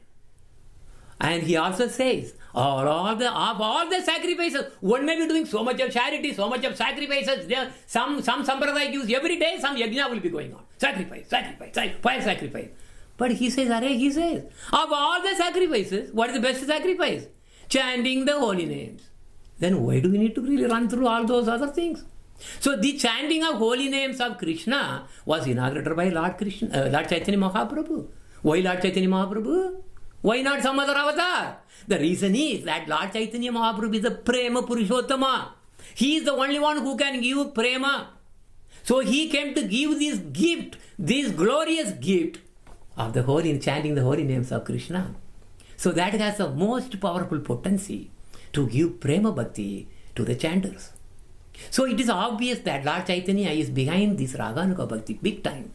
And he also says, of all the sacrifices, one may be doing so much of charity, so much of sacrifices. There, some sampradaya gives every day, some yajna will be going on. Sacrifice, sacrifice. But he says, of all the sacrifices, what is the best sacrifice? Chanting the holy names. Then why do we need to really run through all those other things? So the chanting of holy names of Krishna was inaugurated by Lord Chaitanya Mahaprabhu. Why Lord Chaitanya Mahaprabhu? Why not some other avatar? The reason is that Lord Chaitanya Mahaprabhu is the Prema Purushottama. He is the only one who can give Prema. So he came to give this gift, this glorious gift of the holy, chanting the holy names of Krishna. So that has the most powerful potency to give Prema Bhakti to the chanters. So it is obvious that Lord Chaitanya is behind this Raganuga Bhakti big time.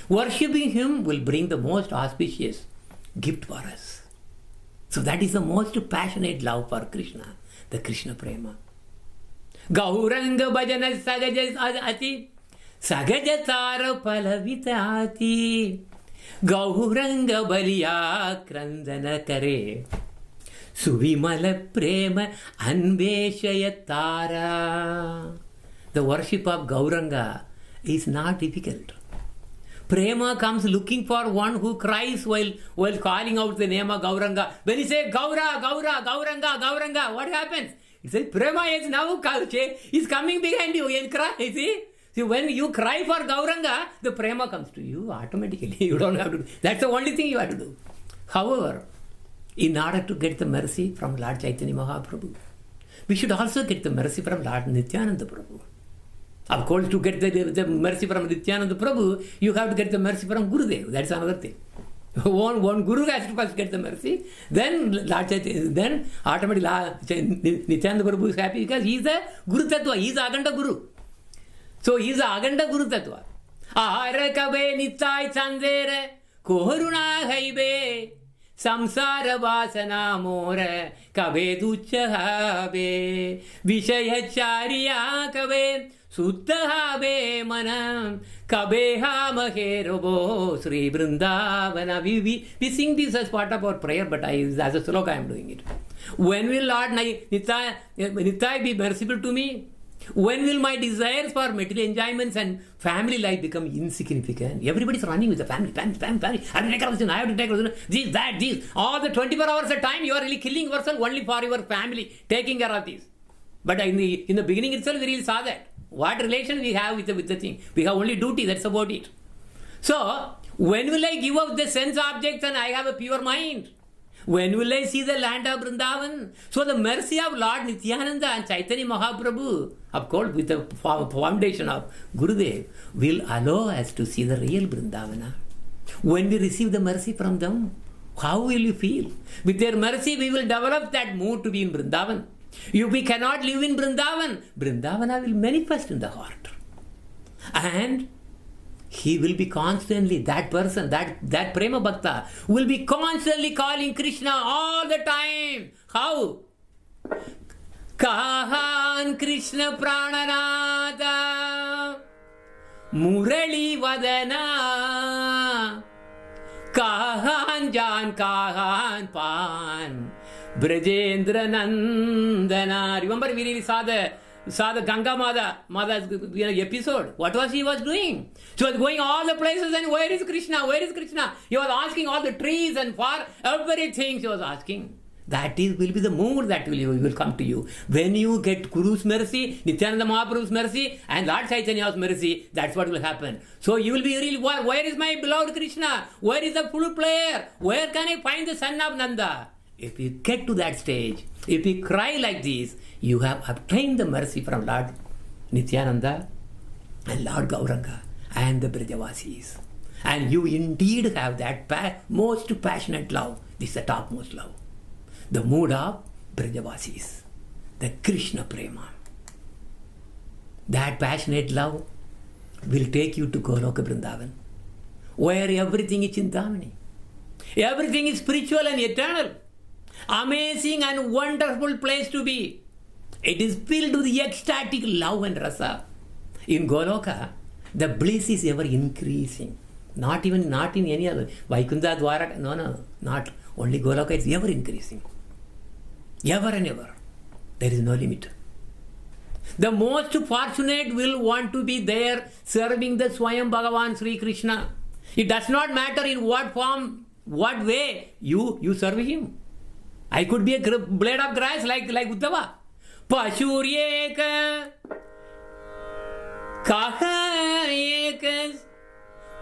Worshipping him will bring the most auspicious gift for us. So that is the most passionate love for Krishna, the Krishna Prema. Gauranga bhajana sagajati sagajatara palavitati Gauranga baliya krandana kare Suvimala prema anveshayatara. The worship of Gauranga is not difficult. Prema comes looking for one who cries while calling out the name of Gauranga. When you say Gaura, Gauranga, what happens? It says Prema is now coming behind you and cry. See? See, when you cry for Gauranga, the Prema comes to you automatically. You don't have to do. That's the only thing you have to do. However, in order to get the mercy from Lord Chaitanya Mahaprabhu, we should also get the mercy from Lord Nityananda Prabhu. Of course, to get the mercy from Nityananda Prabhu, you have to get the mercy from Gurudev. That's another thing. One Guru has to first get the mercy, then Lord Chaitanya, then automatically Nityananda Prabhu is happy because he is a Guru Tattva, he is Aganda Guru. So he is Aganda Guru Tattva. Ahara kabe nitai chandere kohuruna haibe samsara vasana more kabe duchhabe vishayacharya kabe Suddhabe manam kabeha maherobo Sri Vrindavana. We sing this as part of our prayer, but as a sloka I am doing it. When will Lord Nitai be merciful to me? When will my desires for material enjoyments and family life become insignificant? Everybody is running with the family. I have to take care of this, I have to take care of this, that, this. All the 24 hours of time you are really killing yourself only for your family, taking care of this. But in the beginning itself we really saw that. What relation we have with the thing? We have only duty, that's about it. So, when will I give up the sense objects and I have a pure mind? When will I see the land of Vrindavan? So the mercy of Lord Nityananda and Chaitanya Mahaprabhu, of course with the foundation of Gurudev, will allow us to see the real Vrindavana. When we receive the mercy from them, how will you feel? With their mercy we will develop that mood to be in Vrindavan. If we cannot live in Vrindavan, Vrindavana will manifest in the heart. And he will be constantly, that person, that Prema Bhakta will be constantly calling Krishna all the time. How? Kahan Krishna Prananada Murali Vadana Kahan Jan Kahan Pan Brajendra Nandana. Remember we really saw the Ganga Mada's episode. What was he was doing? She was going all the places and where is Krishna? Where is Krishna? He was asking all the trees and for everything she was asking. That will be the mood that will come to you. When you get Guru's mercy, Nityananda Mahaprabhu's mercy and Lord Chaitanya's mercy, that's what will happen. So you will be really, where is my beloved Krishna? Where is the flute player? Where can I find the son of Nanda? If you get to that stage, if you cry like this, you have obtained the mercy from Lord Nityananda and Lord Gauranga and the Brajavasis. And you indeed have that most passionate love. This is the topmost love. The mood of Brajavasis. The Krishna Prema. That passionate love will take you to Goloka Vrindavan, where everything is Chintamani. Everything is spiritual and eternal. Amazing and wonderful place to be. It is filled with ecstatic love and rasa. In Goloka, the bliss is ever increasing. Not in any other. Vaikuntha, Dwaraka, no, not. Only Goloka is ever increasing. Ever and ever. There is no limit. The most fortunate will want to be there serving the Swayam Bhagavan Sri Krishna. It does not matter in what form, what way you serve him. I could be a blade of grass like Uddhava. Pashuryeka Kaha Ekas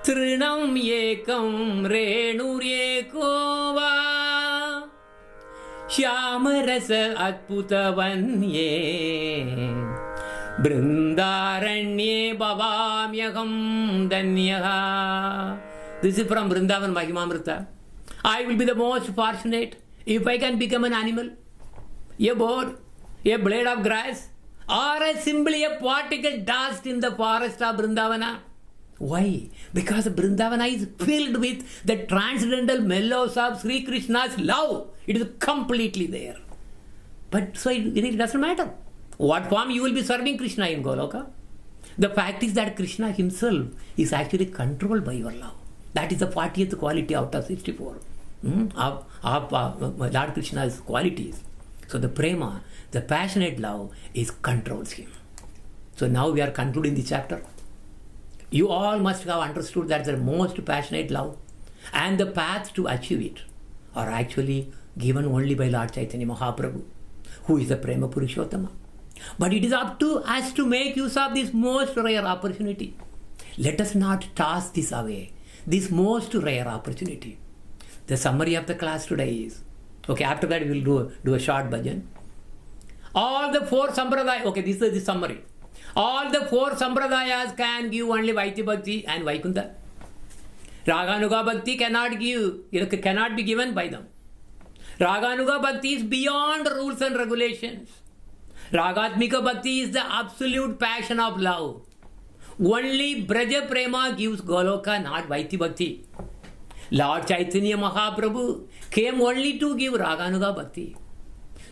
Trinam Yekam Renuryekova Shyamarasa Atputavanye Brindaranye Bhavamyaham Danyaha. This is from Vrindavan Mahimamrita. I will be the most fortunate if I can become an animal, a bird, a blade of grass, or simply a particle dust in the forest of Vrindavana. Why? Because Vrindavana is filled with the transcendental mellows of Sri Krishna's love. It is completely there. But so it doesn't matter what form you will be serving Krishna in Goloka. The fact is that Krishna himself is actually controlled by your love. That is the 40th quality out of 64 of Lord Krishna's qualities. So the prema, the passionate love, controls him. So now we are concluding the chapter. You all must have understood that the most passionate love and the path to achieve it are actually given only by Lord Chaitanya Mahaprabhu, who is the Prema Purushottama. But it is up to us to make use of this most rare opportunity. Let us not toss this away, this most rare opportunity. The summary of the class today is, okay, after that we will do a short bhajan. All the four sampradayas, okay, this is the summary. All the four sampradayas can give only Vaidya Bhakti and Vaikuntha. Raganuga Bhakti cannot be given by them. Raganuga Bhakti is beyond rules and regulations. Ragatmika Bhakti is the absolute passion of love. Only Braja Prema gives Goloka, not Vaidya Bhakti. Lord Chaitanya Mahaprabhu came only to give Raganuga Bhakti.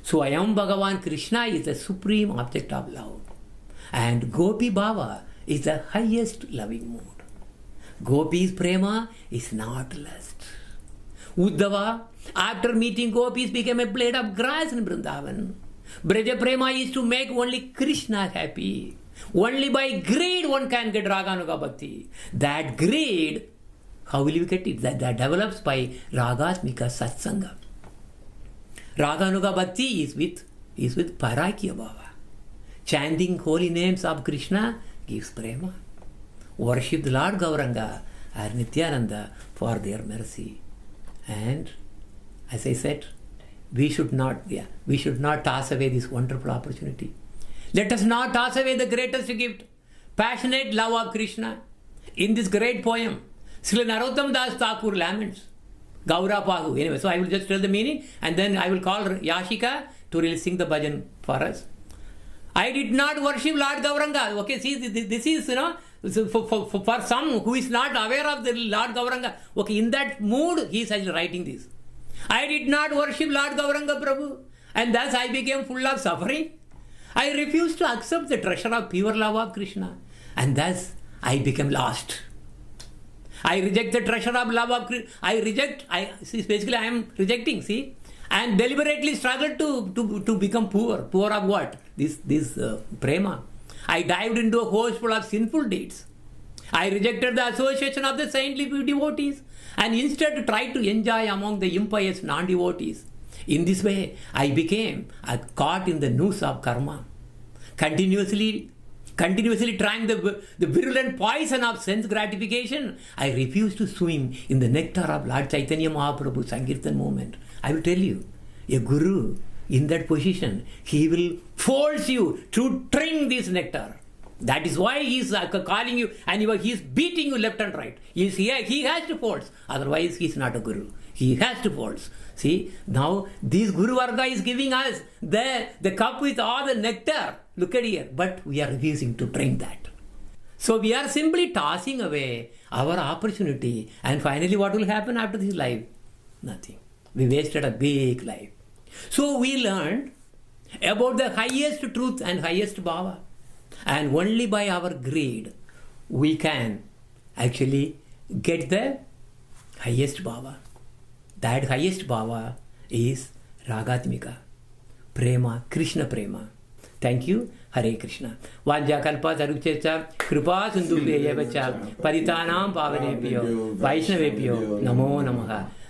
Swayam Bhagavan Krishna is the supreme object of love. And Gopi Bhava is the highest loving mood. Gopi's prema is not lust. Uddhava, after meeting Gopis, became a blade of grass in Vrindavan. Braja prema is to make only Krishna happy. Only by greed one can get Raganuga Bhakti. That greed, how will you get it? That develops by Ragatmika Satsanga. Raganuga Bhakti is with Parakya Bhava. Chanting holy names of Krishna gives prema. Worship the Lord Gauranga or Nityananda for their mercy. And as I said, we should not toss away this wonderful opportunity. Let us not toss away the greatest gift, passionate love of Krishna. In this great poem, Srila Narottam Das Thakur laments Gaura Pahu. Anyway, so I will just tell the meaning and then I will call Yashika to really sing the bhajan for us. I did not worship Lord Gauranga. Okay, see, this is, for some who is not aware of the Lord Gauranga. Okay, in that mood, he is actually writing this. I did not worship Lord Gauranga Prabhu, and thus I became full of suffering. I refused to accept the treasure of pure love of Krishna, and thus I became lost. I reject the treasure of love of Krishna. I am rejecting, see. And deliberately struggled to become poor. Poor of what? This prema. I dived into a host full of sinful deeds. I rejected the association of the saintly devotees and instead tried to enjoy among the impious non-devotees. In this way, I became caught in the noose of karma. Continuously trying the virulent poison of sense gratification, I refused to swim in the nectar of Lord Chaitanya Mahaprabhu's Sankirtan movement. I will tell you, a guru in that position, he will force you to drink this nectar. That is why he is calling you and he is beating you left and right. He has to faults. Otherwise, he is not a guru. He has to faults. See, now this Guru Varga is giving us the cup with all the nectar. Look at here. But we are refusing to drink that. So we are simply tossing away our opportunity. And finally, what will happen after this life? Nothing. We wasted a big life. So we learned about the highest truth and highest bhava. And only by our greed, we can actually get the highest bhava. That highest bhava is Ragatmika, Prema, Krishna Prema. Thank you. Hare Krishna. Vanja kalpa taruchecha kripa sindubhya vacha paritanam pavanebhyo vaishnavebhyo namo namaha.